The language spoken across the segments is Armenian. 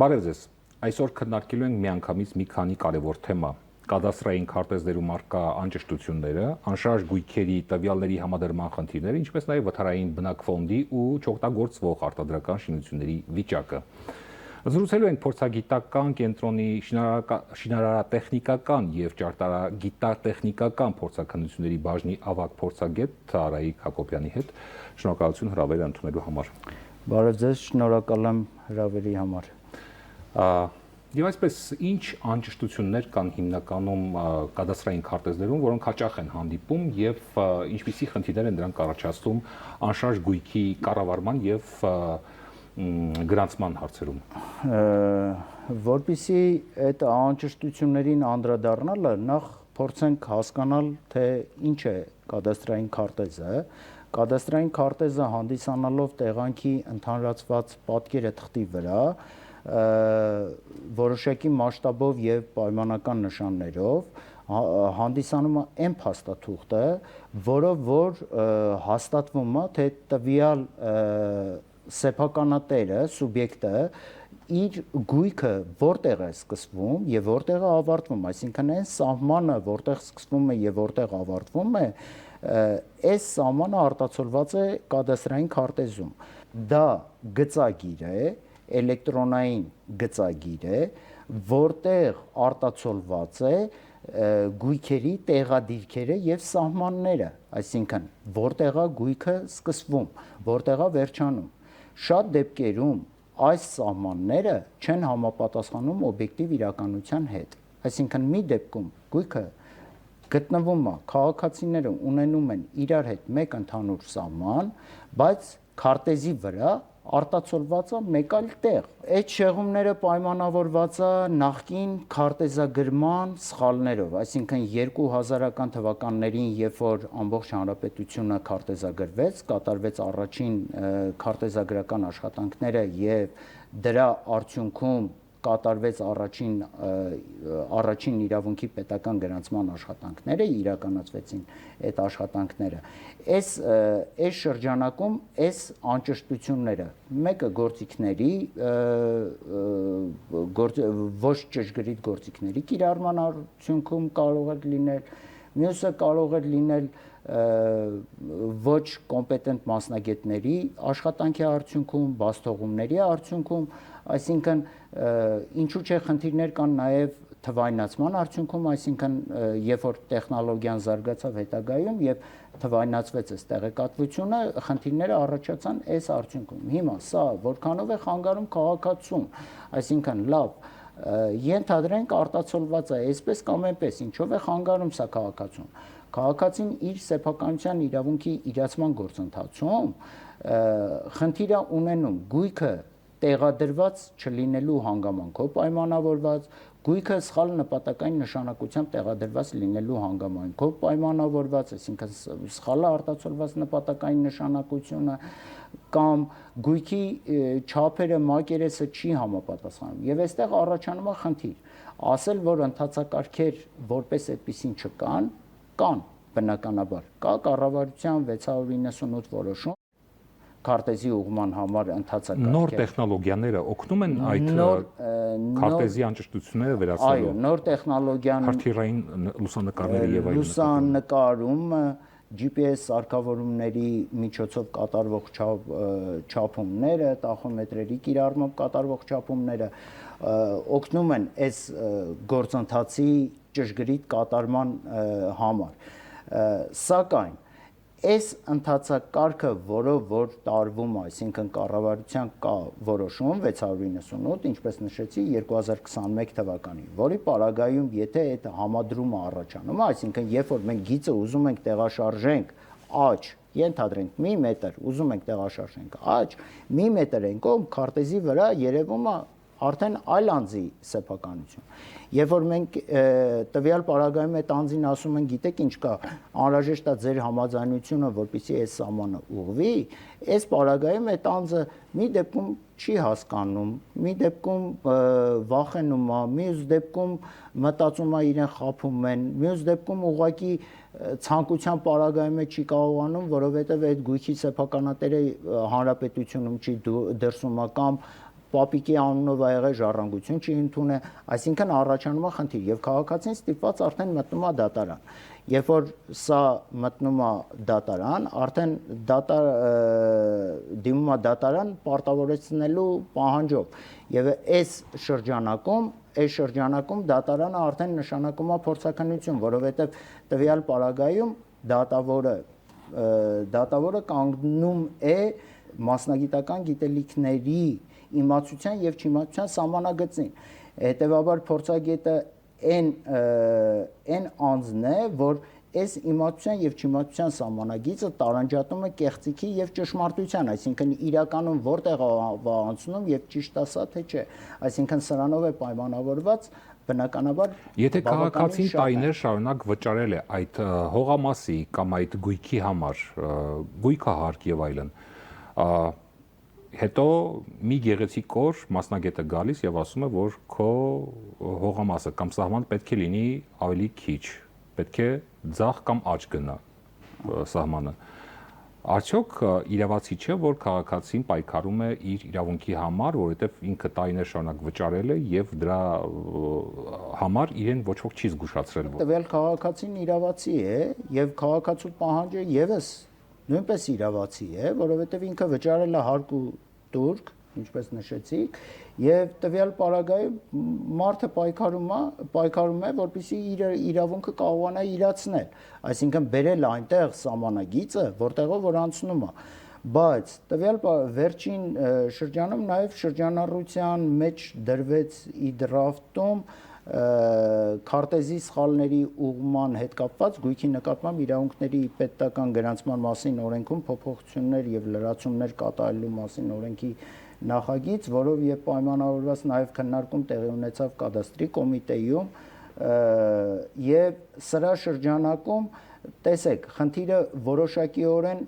Բարև ձեզ։ Այսօր քննարկելու ենք միանգամից մի քանի կարևոր թեմա. կադաստրային քարտեզներում առկա անճշտությունները, անշարժ գույքերի տվյալների համադրման խնդիրները, ինչպես նաև վթարային բնակ ֆոնդի ու չօգտագործվող արտադրական շինությունների վիճակը։ Զրուցելու ենք փորձագիտական կենտրոնի շինարարատեխնիկական եւ ճարտարագիտատեխնիկական փորձաքննությունների բաժնի ավագ փորձագետ Արայիկ Հակոբյանի հետ։ Շնորհակալություն հրավերը ընդունելու համար։ Բարև ձեզ, շնորհակալ եմ հրավերի համար։ Եվ այսպես, ինչ անճշտություններ կան հիմնականում կադաստրային քարտեզներում, որոնք հաճախ են հանդիպում եւ ինչպիսի խնդիրներ են դրանք առաջացնում անշարժ գույքի կառավարման եւ գրանցման հարցերում։ Որպեսզի այդ անճշտություններին անդրադառնալը, նախ փորձենք հասկանալ, թե ինչ է կադաստրային քարտեզը։ Կադաստրային քարտեզը հանդիսանալով տեղանքի ընդհանրացված պատկերը թղթի վրա, որոշակի մասշտաբով եւ պայմանական նշաններով հանդիսանում է այն փաստաթուղթը, որով որ հաստատվում է, թե տվյալ սեփականատերը, սուբյեկտը իր գույքը որտեղ է սկսվում եւ որտեղ է ավարտվում, այսինքն այն սահմանը, որտեղ սկսվում է եւ որտեղ ավարտվում է, այս սահմանը արտացոլված է կադաստրային քարտեզում։ Դա գծագիր է, էլեկտրոնային գծագիր է, որտեղ արտացոլված է գույքերի տեղադիրքերը եւ սահմանները, այսինքն որտեղ է գույքը սկսվում, որտեղ է վերջանում։ Շատ դեպքերում այս սահմանները չեն համապատասխանում օբյեկտիվ իրականության հետ։ Այսինքն մի դեպքում գույքը գտնվում է, քաղաքացիները ունենում են իրար հետ մեկ ընդհանուր սահման, բայց քարտեզի վրա արտացոլված է մեկ այլ տեղ։ Այդ շեղումները պայմանավորված է նախկին քարտեզագրման սխալներով, այսինքն 2000-ական թվականներին, երբ որ ամբողջ հանրապետությունը քարտեզագրվեց, կատարվեց առաջին քարտեզագրական աշխատանքները եւ դրա արդյունքում կատարվեց առաջին իրավունքի պետական գրանցման աշխատանքները, իրականացվեցին այդ աշխատանքները։ Այս շրջանակում այս անճշտությունները, մեկը գործիքների ոչ ճշգրիտ գործիքների կիրառման արդյունքում կարող է լինել, մյուսը կարող է լինել ոչ կոմպետենտ մասնագետների աշխատանքի արդյունքում, բացթողումների արդյունքում, այսինքն ինչու՞ չէ խնդիրներ կան նաև թվայնացման արդյունքում, այսինքն երբ որ տեխնոլոգիան զարգացավ հետագայում եւ թվայնացվեց այս տեղեկատվությունը, խնդիրները առաջացան այս արդյունքում։ Հիմա սա որքանով է խանգարում քաղաքացուն, այսինքն լավ, ենթադրենք արտացոլված է այսպես կամ այնպես, ինչով է խանգարում սա քաղաքացուն։ Քաղաքացին իր սեփականության իրավունքի իրացման գործընթացում խնդիր է ունենում գույքը տեղադրված չլինելու հանգամանքով պայմանավորված, գույքը սխալ նպատակային նշանակությամբ տեղադրված լինելու հանգամանքով պայմանավորված, այսինքն սխալ արտացոլված նպատակային նշանակությունը կամ գույքի չափերը, մակերեսը չի համապատասխանում։ Եվ այստեղ առաջանում է խնդիր։ Ասել, որ ընթացակարգեր որպես այդպիսին չկան, կան բնականաբար։ Կա կառավարության 698 որոշում քարտեզի ուղղման համար ընթացակարգեր։ Նոր տեխնոլոգիաները օգնում են այդ քարտեզի անճշտությունները վերացնելու։ Այո, նոր տեխնոլոգիան հրթիռային լուսանկարները եւ այլն։ Լուսանկարումը, GPS սարքավորումների միջոցով կատարվող չափումները, տախոմետրերի կիրառմամբ կատարվող չափումները օգնում են այս գործընթացի ճշգրիտ կատարման համար։ Սակայն այս ընթացակարգը, որով որ տարվում է, այսինքն կառավարության կա որոշում 698, ինչպես նշեցի 2021 թվականին, որի պարագայում եթե այդ համադրումը առաջանում է, այսինքն երբ որ մենք գիծը ուզում ենք տեղաշարժենք աճ, ենթադրենք մի մետր ուզում ենք տեղաշարժենք աճ, մի մետր են կողմ քարտեզի վրա երևում է արդեն այլ անձի սեփականություն։ Երբ որ մենք տվյալ պարագայում այդ անձին ասում են, գիտեք ինչ կա, անհրաժեշտ է ձեր համաձայնությունը, որպեսզի այս սահմանը ուղղվի, այս պարագայում այդ անձը մի դեպքում չի հասկանում, մի դեպքում վախենում է, մյուս դեպքում մտածում է իրեն խաբում են, մյուս դեպքում ուղղակի ցանկության պարագայում չի կարողանում, որովհետև այդ գույքի սեփականատերը հանրապետությունում չի դրսում կամ պապիկի անունով ա եղել ժառանգություն չի ընդունել, այսինքն առաջանում է խնդիր եւ քաղաքացին ստիպված արդեն մտնում է դատարան։ Երբ որ սա մտնում է դատարան, արդեն դիմում է դատարան պարտավորեցնելու պահանջով եւ այս շրջանակում դատարանը արդեն նշանակում է փորձաքննություն, որովհետեւ տվյալ պարագայում դատավորը կանգնում է մասնագիտական գիտելիքների իմացության եւ չիմացության սահմանագծին։ Հետևաբար փորձագետը այն անձն է, որ այս իմացության եւ չիմացության սահմանագիծը տարանջատում է կեղծիքի եւ ճշմարտության, այսինքն իրականում որտեղ է անցնում եւ ճիշտ ասա թե չէ, այսինքն սրանով է պայմանավորված բնականաբար եթե քաղաքացին տարիներ շարունակ վճարել է այդ հողամասի կամ այդ գույքի համար գույքահարկ եւ այլն, հետո մի գեղեցիկ օր մասնագետը գալիս եւ ասում է, որ քո հողամասը կամ սահմանը պետք է լինի ավելի քիչ, պետք է ձախ կամ աջ գնա սահմանը։ Արդյոք իրավացի չէ, որ քաղաքացին պայքարում է իր իրավունքի համար, որովհետեւ ինքը տարիներ շարունակ վճարել է եւ դրա համար իրեն ոչ ոք չի զգուշացրել։ Տվյալ քաղաքացին իրավացի է եւ քաղաքացու պահանջը եւս նույնպես իրավացի է, որովհետև ինքը վճարել է հարկ ու տուրք, ինչպես նշեցիք, եւ տվյալ պարագայում մարդը պայքարում է, որպեսզի իր իրավունքը կարողանա իրացնել, այսինքն բերել այնտեղ սահմանագիծը, որտեղով որ անցնում է, բայց տվյալ վերջին շրջանում նաեւ շրջանառության մեջ դրվեց իդրաֆտում քարտեզի սխալների ուղղման հետ կապված գույքի նկատմամբ իրավունքների պետական գրանցման մասին օրենքում փոփոխություններ եւ լրացումներ կատարելու մասին օրենքի նախագիծ, որով եւ պայմանավորված նաեւ քննարկում տեղի ունեցավ կադաստրի կոմիտեում եւ սրա շրջանակում տեսեք, խնդիրը որոշակիորեն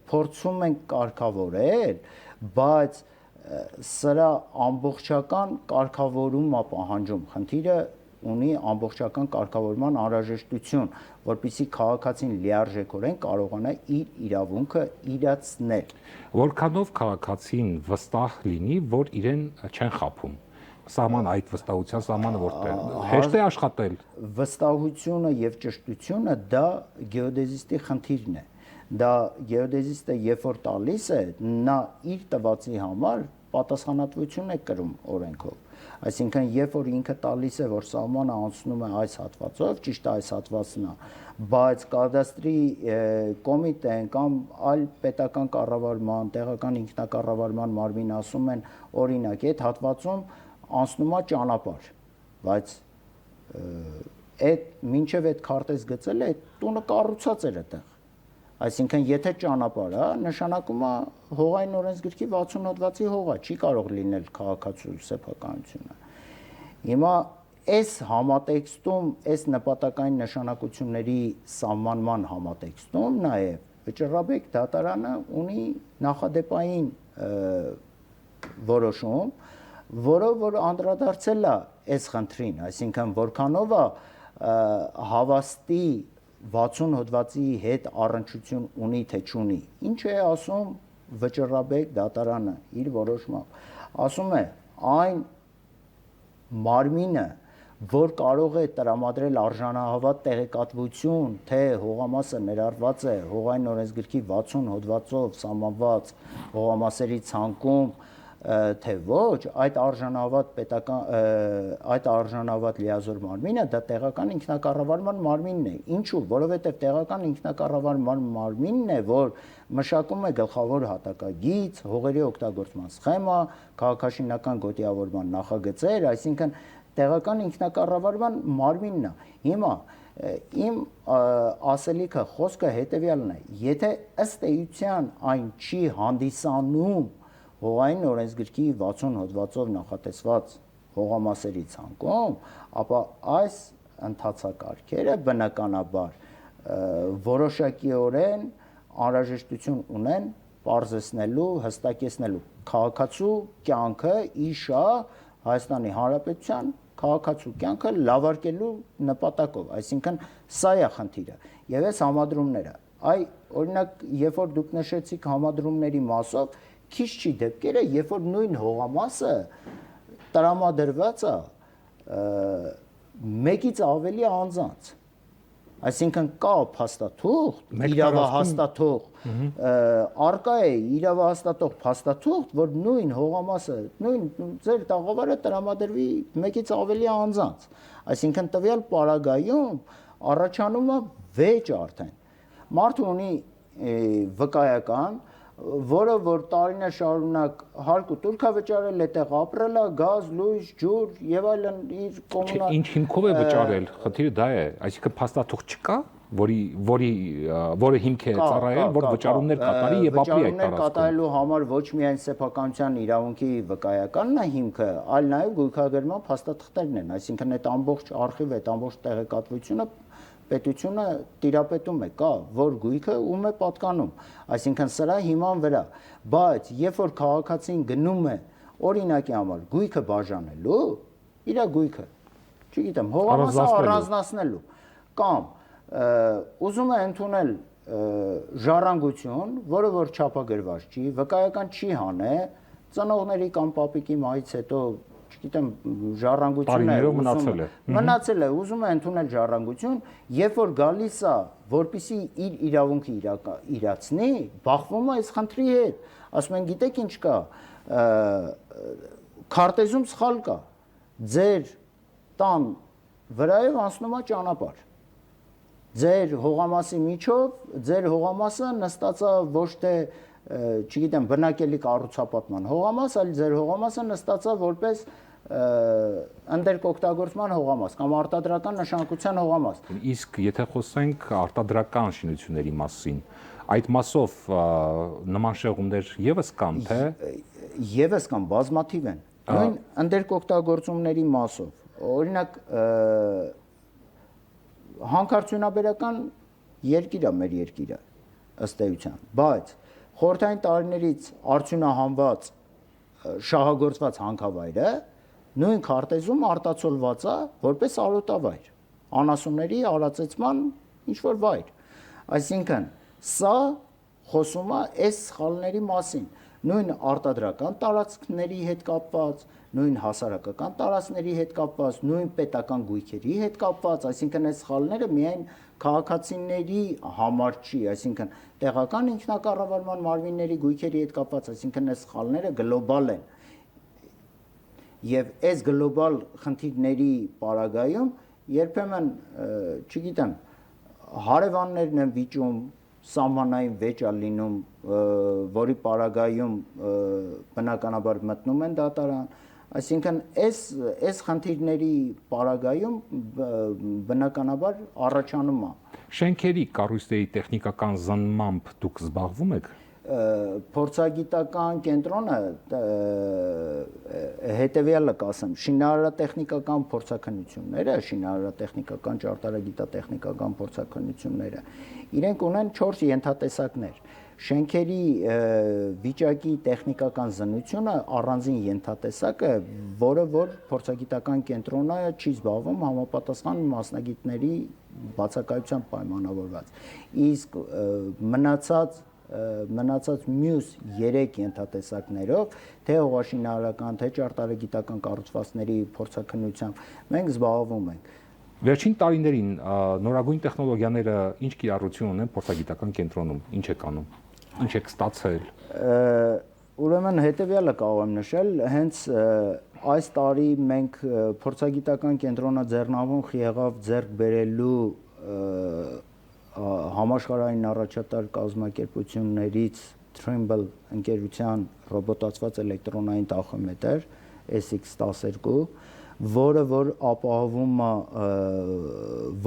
փորձում են կարգավորել, բայց սրա ամբողջական կարգավորում է պահանջում, խնդիրը ունի ամբողջական կարգավորման անհրաժեշտություն, որպեսզի քաղաքացին լիարժեքորեն կարողանա իր իրավունքը իրացնել։ Որքանով քաղաքացին վստահ լինի, որ իրեն չեն խաբում։ Սահման այդ վստահության սահմանը որտեղ հեշտ է աշխատել։ Վստահությունը եւ ճշտությունը դա գեոդեզիստի խնդիրն է։ Դա գեոդեզիստը երբ որ տալիս է, նա իր տվածի համար պատասխանատվություն է կրում օրենքով։ Այսինքն երբ որ ինքը տալիս է, որ սահմանը անցնում է այս հատվածով, ճիշտ այս հատվածն է, բայց կադաստրի կոմիտեն կամ այլ պետական կառավարման, տեղական ինքնակառավարման մարմին ասում են, օրինակ, այդ հատվածում անցնում է ճանապարհ, բայց այդ մինչև այդ քարտեզ գծել է, այդ տունը կառուցած էր այդտեղ։ Այսինքն եթե ճանապարհ է, նշանակում է հողային օրենսգրքի 60 հոդվածի հողը, չի կարող լինել քաղաքացու սեփականությունը։ Հիմա այս համատեքստում, այս նպատակային նշանակությունների սահմանման համատեքստում նաև Վճռաբեկ դատարանը ունի նախադեպային որոշում, որով որ անդրադարձել է այս խնդրին, այսինքն որքանով է հավաստի 60 հոդվածի հետ առնչություն ունի թե չունի։ Ինչ է ասում Վճռաբեկ դատարանը իր որոշմամբ։ Ասում է, այն մարմինը, որ կարող է տրամադրել արժանահավատ տեղեկատվություն, թե հողամասը ներառված է հողային օրենսգրքի 60 հոդվածով սահմանված հողամասերի ցանկում, թե ոչ, այդ արժանահավատ լիազոր մարմինը դա տեղական ինքնակառավարման մարմինն է։ Ինչու՞, որովհետև տեղական ինքնակառավարման մարմինն է, որ մշակում է գլխավոր հատակագիծ, հողերի օգտագործման սխեմա, քաղաքաշինական գոտիավորման նախագծեր, այսինքն տեղական ինքնակառավարման մարմինն է։ Հիմա իմ ասելիքը խոսքը հետևյալն է. եթե ըստ էության այն չի հանդիսանում հողային օրենսգրքի 60 հոդվածով նախատեսված հողամասերի ցանկում, ապա այս ընթացակարգերը բնականաբար որոշակիորեն անհրաժեշտություն ունեն պարզեցնելու, հստակեցնելու քաղաքացու կյանքը իշա Հայաստանի Հանրապետության քաղաքացու կյանքը լավարկելու նպատակով, այսինքն սա է խնդիրը։ Եվ այս համադրումները, օրինակ, երբ որ դուք նշեցիք համադրումների մասով, Քիչ չի դեպքերը, երբ որ նույն հողամասը տրամադրված է մեկից ավելի անձանց, այսինքն կա փաստաթուղթ, իրավահաստատող արկա է իրավահաստատող փաստաթուղթ, որ նույն հողամասը, նույն ձեր տաղավարը տրամադրվի մեկից ավելի անձանց, այսինքն տվյալ պարագայում առաջանում է վեճ արդեն, մարդը ունի վկայական, որը որ տարիներ շարունակ հարկ ու տուրք է վճարել, այդտեղ ապրել է, գազ, լույս, ջուր եւ այլն իր կոմունալ։ Ինչ հիմքով է վճարել, խնդիրը դա է, այսինքն փաստաթուղթ չկա, որը հիմք է ծառայել, որ վճարումներ կատարի եւ ապրի այդ տարածքում։ Կատարելու համար ոչ միայն սեփականության իրավունքի վկայականն է հիմքը, այլ նաեւ գույքագրման փաստաթղթերն են, այսինքն այդ ամբողջ արխիվը, այդ ամբողջ տեղեկատվությունը պետությունը տիրապետում է, կա, որ գույքը ում է պատկանում, այսինքն սրա հիման վրա, բայց երբ որ քաղաքացին գնում է օրինակի համար գույքը բաժանելու, իր գույքը, չգիտեմ, հողամասը առանձնացնելու, կամ ուզում է ընդունել ժառանգություն, որը որ չափագրված չի, վկայական չի հանե, ծնողների կամ պապիկի մահից հետո չգիտեմ ժառանգություն է մնացել է ուզում է ընդունել ժառանգություն երբ որ գալիս է որպեսի իր իրավունքը իրացնի բախվում է այս խնդրի հետ ասում են գիտեք ինչ կա քարտեզում սխալ կա ձեր տան վրայով անցնում է ճանապարհ ձեր հողամասի միջով ձեր հողամասը նստած է ոչ թե չգիտեմ բնակելի կառուցապատման հողամաս, այլ ձեր հողամասը նստած է որպես ընդերկօգտագործման հողամաս կամ արտադրական նշանակության հողամաս։ Իսկ եթե խոսենք արտադրական շինությունների մասին, այդ մասով նման շեղումներ եւս կան, թե եւս կան, բազմաթիվ են։ Նույն ընդերկօգտագործումների մասով, օրինակ հանքարդյունաբերական երկիր է մեր երկիրը ըստ էության, բայց խորհրդային տարիներից արդյունահանված շահագործված հանքավայրը նույն քարտեզում արտացոլված է որպես ալոտավայր, անասունների արածեցման ինչ-որ վայր։ Այսինքն, սա խոսում է այս սխալների մասին, նույն արտադրական տարածքների հետ կապված, նույն հասարակական տարածքների հետ կապված, նույն պետական գույքերի հետ կապված, այսինքն այս սխալները միայն քաղաքացիների համար չի, այսինքն տեղական ինքնակառավարման մարմինների գույքերի հետ կապված, այսինքն այս սխալները գլոբալ են։ Եվ այս գլոբալ խնդիրների պարագայում երբեմն, չգիտեմ, հարևաններն են վիճում, սահմանային վեճ է լինում, որի պարագայում բնականաբար մտնում են դատարան, այսինքն այս խնդիրների պարագայում բնականաբար առաջանում է։ Շենքերի կառույցների տեխնիկական զննմամբ դուք զբաղվում եք։ Փորձագիտական կենտրոնը հետևյալը կասեմ, շինարարատեխնիկական փորձաքննությունները, շինարարատեխնիկական ճարտարագիտատեխնիկական փորձաքննությունները, իրենք ունեն 4 ենթատեսակներ։ Շենքերի վիճակի տեխնիկական զննությունը առանձին ենթատեսակ է, որը որ փորձագիտական կենտրոնը չի զբաղվում համապատասխան մասնագետների բացակայությամբ պայմանավորված։ Իսկ մնացած մյուս 3 ենթատեսակներով, թե հողաշինարարական, թե ճարտարագիտական կառուցվածքների փորձաքննությամբ մենք զբաղվում ենք։ Վերջին տարիներին նորագույն տեխնոլոգիաները ինչ կիրառություն ունեն փորձագիտական կենտրոնում, ինչ է կանում, ինչ եք ստացել։ Ուրեմն հետևյալը կարող եմ նշել, հենց այս տարի մենք փորձագիտական կենտրոնը ձեռնամուխ եղավ ձեռք բերելու համաշխարհային առաջատար կազմակերպություններից Trimble ընկերության ռոբոտացված էլեկտրոնային տախոմետր SX12, որը որ ապահովում է,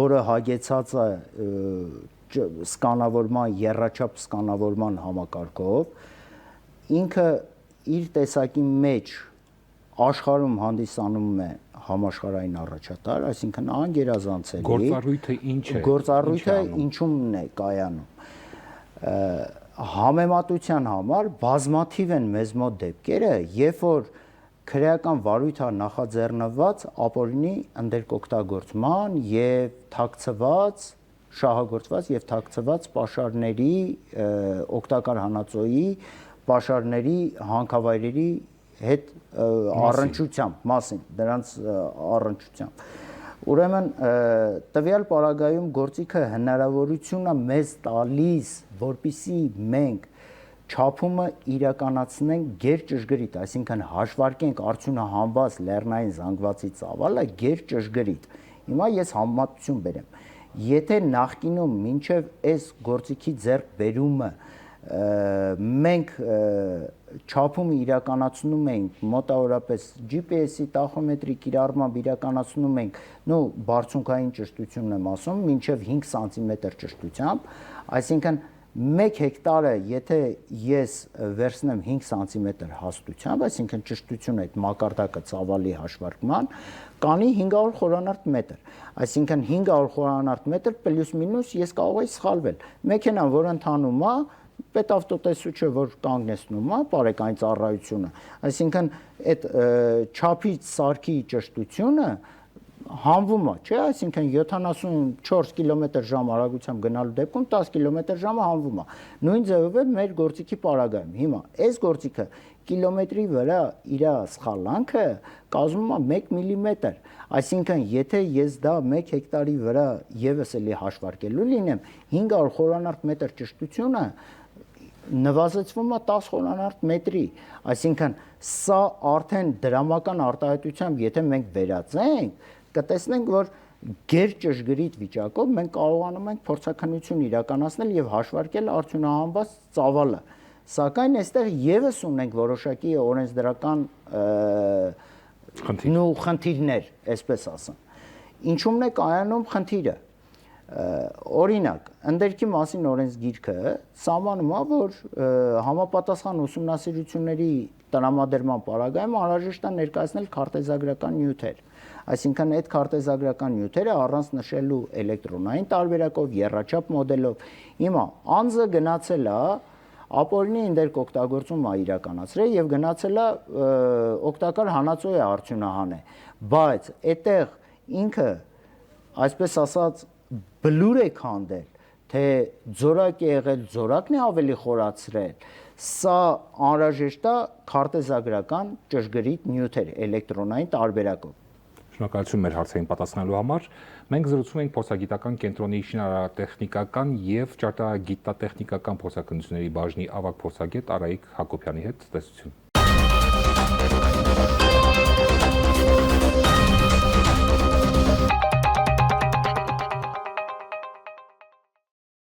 որը հագեցած է սկանավորման, եռաչափ սկանավորման համակարգով, ինքը իր տեսակի մեջ աշխարհում հանդիսանում է համաշխարհային առաջատար, այսինքն անգերազանցելի։ Գործառույթը ինչ է։ Գործառույթը ինչումն է կայանում։ Համեմատության համար բազմաթիվ են մեզ մոտ դեպքերը, երբ որ քրեական վարույթ է նախաձեռնված ապօրինի ընդերկօգտագործման եւ թաքցված շահագործված եւ թաքցված պաշարների օգտակար հանածոյի պաշարների հանքավայրերի հետ առնչությամբ մասին, դրանց առնչությամբ։ Ուրեմն տվյալ պարագայում գործիքը հնարավորություն է մեզ տալիս, որպիսի մենք չափումը իրականացնենք գերճշգրիտ, այսինքն հաշվարկենք արդյունահանված լեռնային զանգվածի ծավալը գերճշգրիտ։ Հիմա ես համեմատություն բերեմ։ Եթե նախկինում մինչև այս գործիքի ձեռքբերումը մենք չափումը իրականացնում ենք մոտավորապես GPS-ի տախոմետրի կիրառմամբ իրականացնում ենք, բարձունքային ճշտությունն եմ ասում, մինչև 5 սանտիմետր ճշտությամբ, այսինքն 1 հեկտարը, եթե ես վերցնեմ 5 սանտիմետր հաստությամբ, այսինքն ճշտությունը այդ մակարդակը ծավալի հաշվարկման, կանի 500 խորանարդ մետր, այսինքն 500 խորանարդ մետր պլյուս մինուս ես կարող եմ սխալվել։ Մեքենան, որ ընթանում է, պետավտոտեսուչը, որ կանգնեցնում է, բարեկային ծառայությունը, այսինքն այդ չափից սարքի ճշտությունը հանվում է, չէ, այսինքն 74 կմ/ժ արագությամբ գնալու դեպքում 10 կմ/ժ հանվում է։ Նույն ձևով է մեր գործիքի պարագայում։ Հիմա այս գործիքը կիլոմետրի վրա իր սխալանքը կազմում է 1 մմ, այսինքն եթե ես դա 1 հեկտարի վրա եւս էլի հաշվարկելու լինեմ, 500 խորանարդ մետր ճշտությունը նվազեցվում է 10 խորանարդ մետրի, այսինքն սա արդեն դրամական արտահայտությամբ եթե մենք վերածենք, կտեսնենք, որ գերճշգրիտ վիճակով մենք կարողանում ենք փորձաքննություն իրականացնել եւ հաշվարկել արդյունահանված ծավալը։ Սակայն այստեղ եւս ունենք որոշակի օրենսդրական խնդիրներ, այսպես ասեմ։ Ինչու՞մն է կայանում խնդիրը։ Օրինակ, ընդերքի մասին օրենսգիրքը սահմանում է, որ համապատասխան ուսումնասիրությունների տրամադրման պարագայում անհրաժեշտ է ներկայացնել քարտեզագրական նյութեր։ Այսինքն այդ քարտեզագրական նյութերը առանց նշելու էլեկտրոնային տարբերակով, եռաչափ մոդելով։ Հիմա անձը գնացել է ապօրինի ընդերք օգտագործում է իրականացրել եւ գնացել է օգտակար հանածո է արդյունահանել, բայց այդտեղ ինքը, այսպես ասած, բլուր է քանդել, թե ձորակ է եղել, ձորակն է ավելի խորացրել, սա անհրաժեշտ է քարտեզագրական ճշգրիտ նյութեր էլեկտրոնային տարբերակով։ Շնորհակալություն մեր հարցերին պատասխանելու համար։ Մենք զրուցում ենք փորձագիտական կենտրոնի շինարարատեխնիկական եւ ճարտարագիտատեխնիկական փորձաքննությունների բաժնի ավագ փորձագետ Արայիկ Հակոբյանի հետ։ Տեսություն։